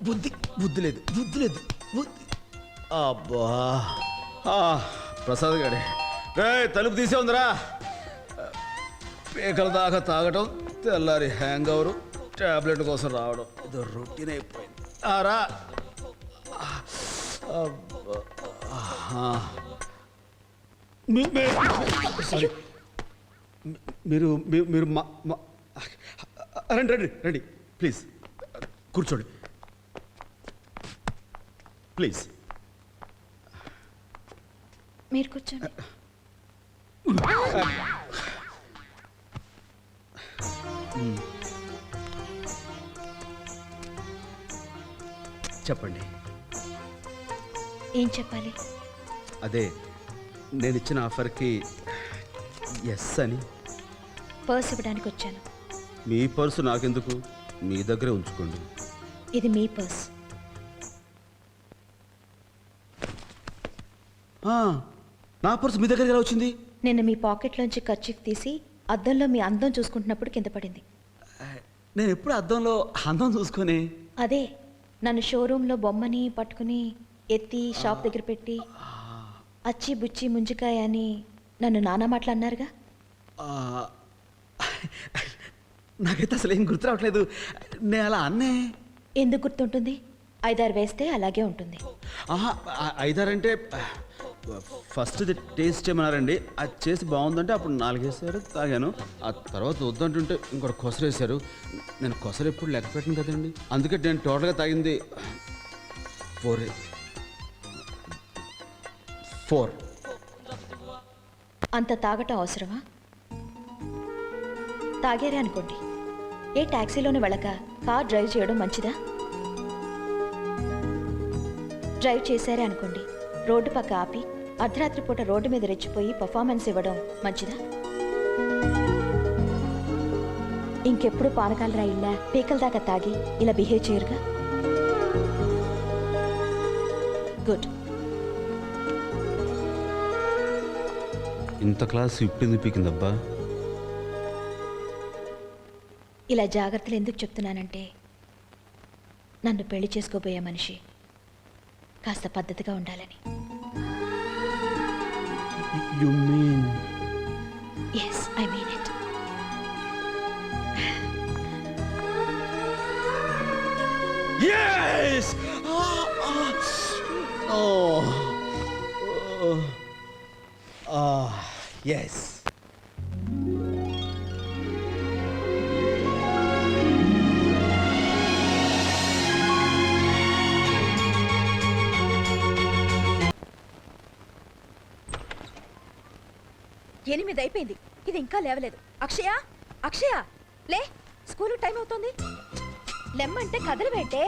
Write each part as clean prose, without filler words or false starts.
బుద్ధి బుద్ధి లేదు బుద్ధి లేదు బుద్ధి. అబ్బా ప్రసాద్ గారి తలుపు తీసే ఉందిరా. పేకల దాకా తాగటం, తెల్లారి హ్యాంగ్ ఓవరు, టాబ్లెట్ కోసం రావడం, ఇది రొటీన్ అయిపోయింది. రా మీరు మీరు రండి రండి రండి ప్లీజ్ కూర్చోండి ప్లీజ్. మీరు కూర్చోండి. చెప్పండి. ఏం చెప్పాలి? అదే నేను ఇచ్చిన ఆఫర్కి ఎస్ అని. పర్స్ ఇవ్వడానికి వచ్చాను. మీ పర్సు నాకెందుకు, మీ దగ్గరే ఉంచుకోండి. ఇది మీ పర్స్. నా పర్సు మీ దగ్గర ఎలా వచ్చింది? నిన్న మీ పాకెట్లోంచి కర్చీఫ్ తీసి అద్దంలో మీ అందం చూసుకుంటున్నప్పుడు కింద పడింది. నేను ఎప్పుడు అద్దంలో అందం చూసుకొని? అదే నన్ను షోరూంలో బొమ్మని పట్టుకుని ఎత్తి షాప్ దగ్గర పెట్టి అచ్చి బుచ్చి ముంజికాయ అని నన్ను నానా మాటలు అన్నారుగా. నాకైతే అసలు ఏం గుర్తు రావట్లేదు. నేను అలా అన్నే. ఎందుకు గుర్తుంటుంది? 5-6 వేస్తే అలాగే ఉంటుంది. 5-6 అంటే ఫస్ట్ టేస్ట్ చేయమన్నారండి. అది చేసి బాగుందంటే అప్పుడు 4 వేసారు, తాగాను. ఆ తర్వాత వద్దంటుంటే ఇంకోటి కొసరు వేశారు. నేను కొసరు ఎప్పుడు లెక్క పెట్టను కదండి, అందుకే నేను టోటల్గా తాగింది 4. అంత తాగటం అవసరమా? తాగారే అనుకోండి, ఏ ట్యాక్సీలోనే వెళ్ళక కార్ డ్రైవ్ చేయడం మంచిదా? డ్రైవ్ చేశారే అనుకోండి, రోడ్డు పక్క ఆపి అర్ధరాత్రి పూట రోడ్డు మీద రెచ్చిపోయి పర్ఫార్మెన్స్ ఇవ్వడం మంచిదా? ఇంకెప్పుడు పానకాల రాయిల్లా పీకల దాకా తాగి ఇలా బిహేవ్ చేయరుగా. గుడ్. ఇంత క్లాస్ ఇప్పింది పీకిందబ్బా. ఇలా జాగ్రత్తలు ఎందుకు చెప్తున్నానంటే, నన్ను పెళ్లి చేసుకోబోయే మనిషి కాస్త పద్ధతిగా ఉండాలని. You mean? Yes, I mean it. Yes! Yes. ఎనిమిది అయిపోయింది, ఇది ఇంకా లేవలేదు. అక్షయ, అక్షయ లే, స్కూల్ టైం అవుతుంది. లెమ్మంటే కథలు పెట్టే.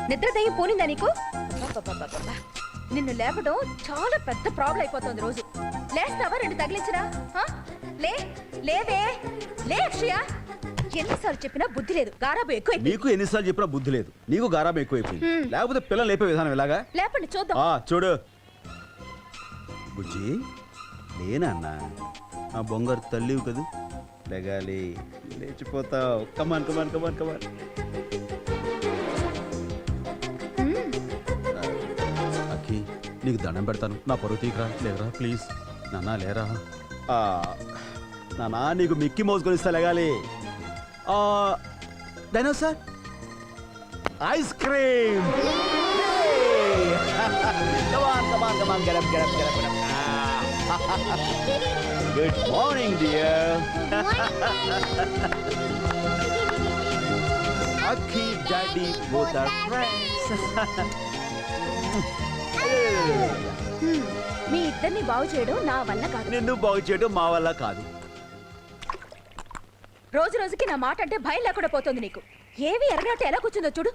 నిద్ర దయ్యం పోనిందా నీకు? నిన్ను లేపడం చాలా పెద్ద ప్రాబ్లం అయిపోతుంది రోజు. లేస్తావా? 2 తగిలించరా? లే లేవే, లే అక్షయ. ఎన్నిసార్లు చెప్పినా బుద్ధి లేదు, గారాబు ఎక్కువ. నీకు ఎన్నిసార్లు చెప్పినా బుద్ధి లేదు, నీకు గారాబు ఎక్కువైపోయింది. లేకపోతే పిల్లలు లేపే విధానం ఎలాగా? లేపండి చూద్దాం. చూడు బుజ్జి, లేనన్నా ఆ బొంగారు తల్లివి కదూ, లెగాలి, లేచిపోతావు. కమాన్ కమాన్ కమాన్ కమాన్. అక్కి, నీకు దండం పెడతాను, నా పరువు తీయరా. లేరా ప్లీజ్ నాన్న, లేరా. నానా నీకు మిక్కీ మౌస్ కొనిస్తా, లెగాలి. Dinosaur ice cream. Come on come on come on, get up get up get up get up. Good morning, dear. Aki, Daddy, both are friends. మీ ఇద్దరిని బాగు చేయడం నా వల్ల కాదు. నిన్ను బాగు చేయడం మా వల్ల కాదు. రోజు రోజుకి నా మాట అంటే భయం లేకుండా పోతుంది నీకు. ఏవి ఎరగనట్టు ఎలా కూర్చుందో చూడు.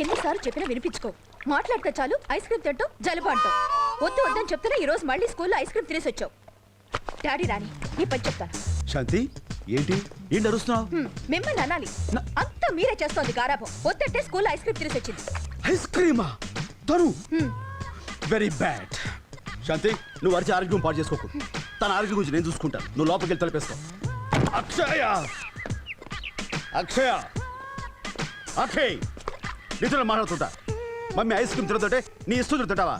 ఎన్నిసార్లు చెప్పినా వినిపించుకో. మాట్లాడితే చాలు ఐస్ క్రీమ్ తింటావు, జలుబు అంటావు. వద్దు వద్దని చెప్తున్నా ఈ రోజు మళ్ళీ స్కూల్లో ఐస్ క్రీమ్ తినేసి వచ్చావు. డాడీ రాని నీ పని చెప్తాను. శాంతి, ఏంటి ఏంటి అరుస్తున్నావు? మిమ్మల్ని అనాలి, అంతా మీరే చేస్తోంది గారాబం. వద్దంటే స్కూల్లో ఐస్ క్రీమ్ తినేసి వచ్చింది. ఐస్ క్రీమా? తను వెరీ బ్యాడ్. శాంతి, నువ్వు అరిచి ఆరోగ్యం పాటు చేసుకోకు. తన ఆరోగ్యం గురించి నేను చూసుకుంటాను, నువ్వు లోపలికి వెళ్ళి తలపేసుకో. అక్షయ, అక్షయ అఖే నిజంగా మాట్లాడుతుంటా మమ్మీ ఐస్ క్రీమ్ తిరుగుతుంటే నీ ఇష్టం తిరుగుతుంటావా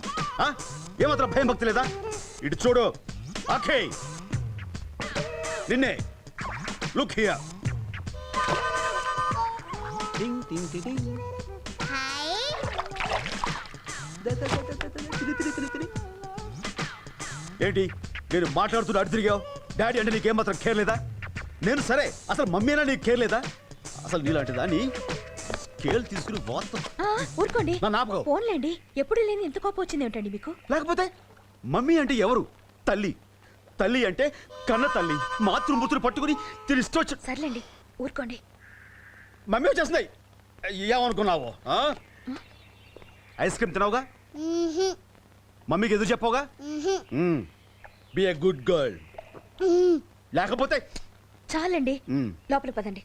ఏమాత్రం భయం భక్తి లేదా ఇటు చూడు అఖే నిన్నే లుక్ హియర్ ఏంటి నేను మాట్లాడుతున్నా అటు తిరిగావు డాడీ అంటే నీకేం మాత్రం కేర్ లేదా నేను సరే అసలు మమ్మీ అయినా నీకు కేర్ లేదా అసలు నీలాంటిదా నీ కేర్ తీసుకుని ఊరుకోండి ఫోన్లేండి ఎప్పుడు లేని ఎంత కోపం వచ్చింది ఏమిటండి మీకు లేకపోతే మమ్మీ అంటే ఎవరు తల్లి తల్లి అంటే కన్న తల్లి మాతృమూతులు పట్టుకుని తిరిగి సర్లేండి ఊరుకోండి మమ్మీ వచ్చేస్తున్నాయి ఏమనుకున్నావు ఐస్ క్రీమ్ తినవుగా మమ్మీకి ఎదురు చెప్పవుగా బి ఏ గుడ్ గర్ల్ లేకపోతే చాలండి లోపల పదండి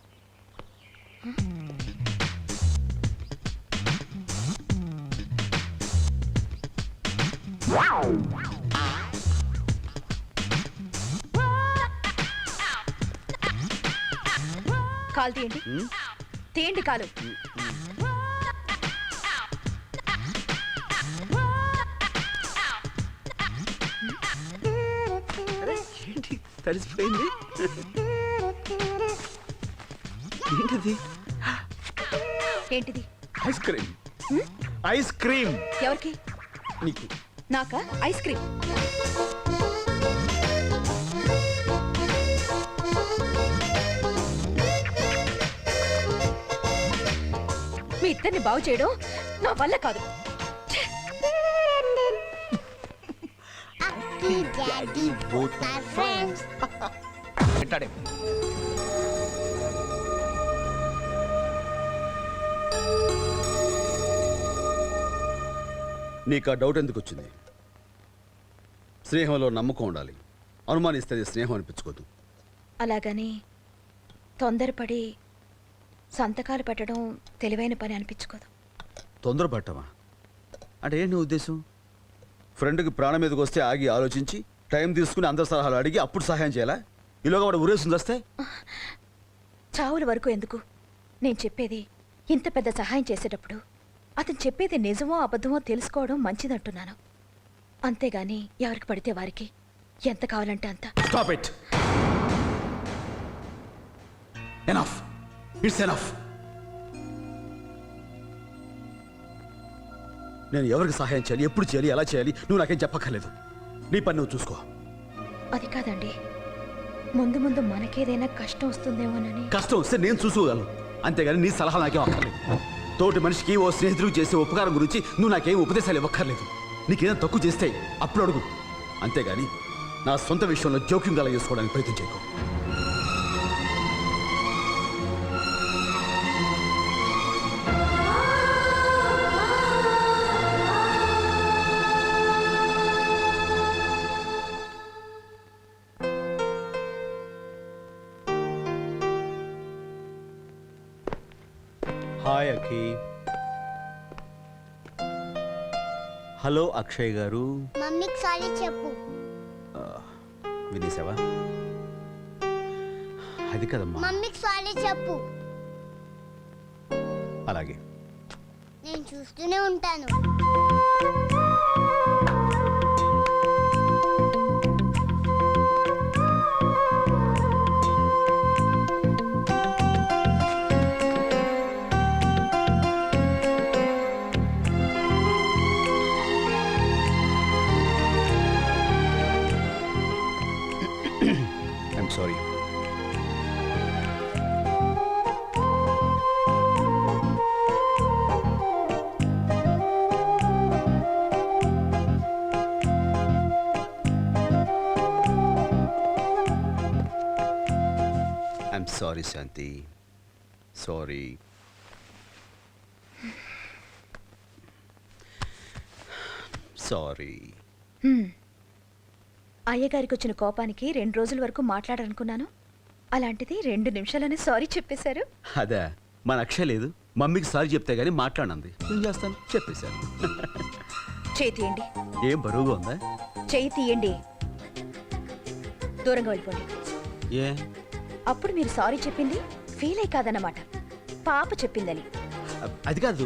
కాలు తీయండి తీయండి కాలు ఏంటి తడిసిపోయింది ఏంటిది ఏంటిది ఐస్ క్రీమ్ ఐస్ క్రీమ్ ఎవరికి నీకు నాకా ఐస్ క్రీమ్ మీ ఇద్దరిని బాగు చేయడం నా వల్ల కాదు నీకు ఆ డౌట్ ఎందుకు వచ్చింది స్నేహంలో నమ్మకం ఉండాలి అనుమానిస్తే స్నేహం అనిపించుకోదు అలాగని తొందరపడి సంతకాలు పెట్టడం తెలివైన పని అనిపించుకోదు తొందరపడ్డావా అంటే ఏంటి నీ ఉద్దేశం ఫ్రెండ్కి ప్రాణం మీదకి వస్తే ఆగి ఆలోచించి టైం తీసుకుని అందరి సలహాలు అడిగి అప్పుడు సహాయం చేయాలా ఈలోగా వాడు ఉరేసింది వస్తే చావుల వరకు ఎందుకు నేను చెప్పేది ఇంత పెద్ద సహాయం చేసేటప్పుడు అతను చెప్పేది నిజమో అబద్ధమో తెలుసుకోవడం మంచిదంటున్నాను అంతేగాని ఎవరికి పడితే వారికి ఎంత కావాలంటే అంత stop it enough it's enough నేను ఎవరికి సహాయం చేయాలి ఎప్పుడు చేయాలి ఎలా చేయాలి నువ్వు నాకేం చెప్పక్కర్లేదు నీ పని నువ్వు చూసుకో అది కాదండి ముందు ముందు మనకేదైనా కష్టం వస్తుందేమోనని కష్టం వస్తే నేను చూసుకోగలను అంతేగాని నీ సలహా నాకేం అక్కర్లేదు తోటి మనిషికి ఓ స్నేహితుడికి చేసే ఉపకారం గురించి నువ్వు నాకేం ఉపదేశాలు ఇవ్వక్కర్లేదు నీకేదైనా తక్కువ చేస్తే అప్పుడు అడుగు అంతేగాని నా సొంత విషయంలో జోక్యం గల చేసుకోవడానికి ప్రయత్నం చేయకు హాయ్ అఖి హలో అక్షయ్ గారు మమ్మీకి సారీ చెప్పు వినేసావా అది కదమ్మా మమ్మీకి సారీ చెప్పు అలాగే నేను చూస్తూనే ఉంటాను sorry I'm sorry Shanti sorry sorry అయ్యగారికి వచ్చిన కోపానికి 2 రోజుల వరకు మాట్లాడాలనుకున్నాను అలాంటిది 2 నిమిషాలనే సారీ చెప్పేశారు అదే మన అక్షయ్ లేదు మమ్మీకి సారీ చెప్తే గానీ మాట్లాడండి ఏం చేస్తాను చెప్పేశాను చేయి తీయండి ఏం బరువుగా ఉందా చేయి తీయండి దూరంగా వెళ్ళిపోండి ఏ అప్పుడు మీరు సారీ చెప్పింది ఫీల్ అయి కాదన్నమాట పాప చెప్పిందని అది కాదు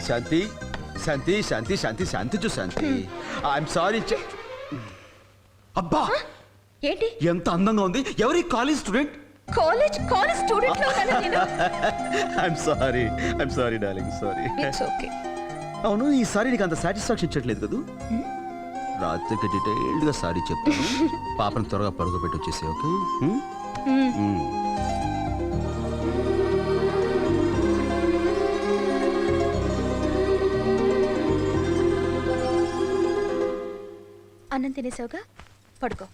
శాంతి శాంతి శాంతి శాంతి శాంతి చూ శాంతి ఐఎమ్ సారీ అబ్బా ఏంటి ఎంత అందంగా ఉంది ఎవరి కాలేజ్ స్టూడెంట్ కాలేజ్ స్టూడెంట్ లో ఉన్నాను నేను. I'm sorry darling sorry It's okay. అవును ఈసారి నీకు అంత సాటిస్ఫాక్షన్ ఇచ్చట్లేదు కదా రాత్రికి డీటెయిల్డ్ గా సారీ చెప్తాను పాపను త్వరగా పడుకోబెట్టి వచ్చేసి ఓకే అన్నం తినేసావుగా పడుకో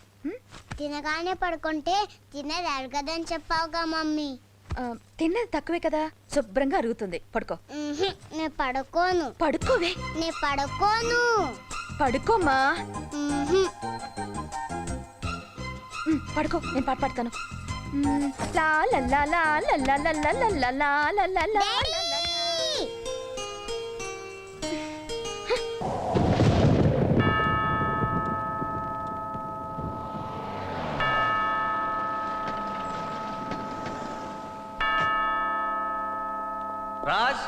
తినగానే పడుకుంటే తినేది అడగదని చెప్పావుగా మమ్మీ. తిన్నది తక్కువే కదా శుభ్రంగా అరుగుతుంది పడుకో నేను పడుకోను. పడుకోవే నేను పడుకోను. పడుకోమా మ్హూ. పడుకో నేను పాట పాడతాను లా లా లా లా లా లా లా లా లా లా లా లా లా లా. డాడీ! రాజ్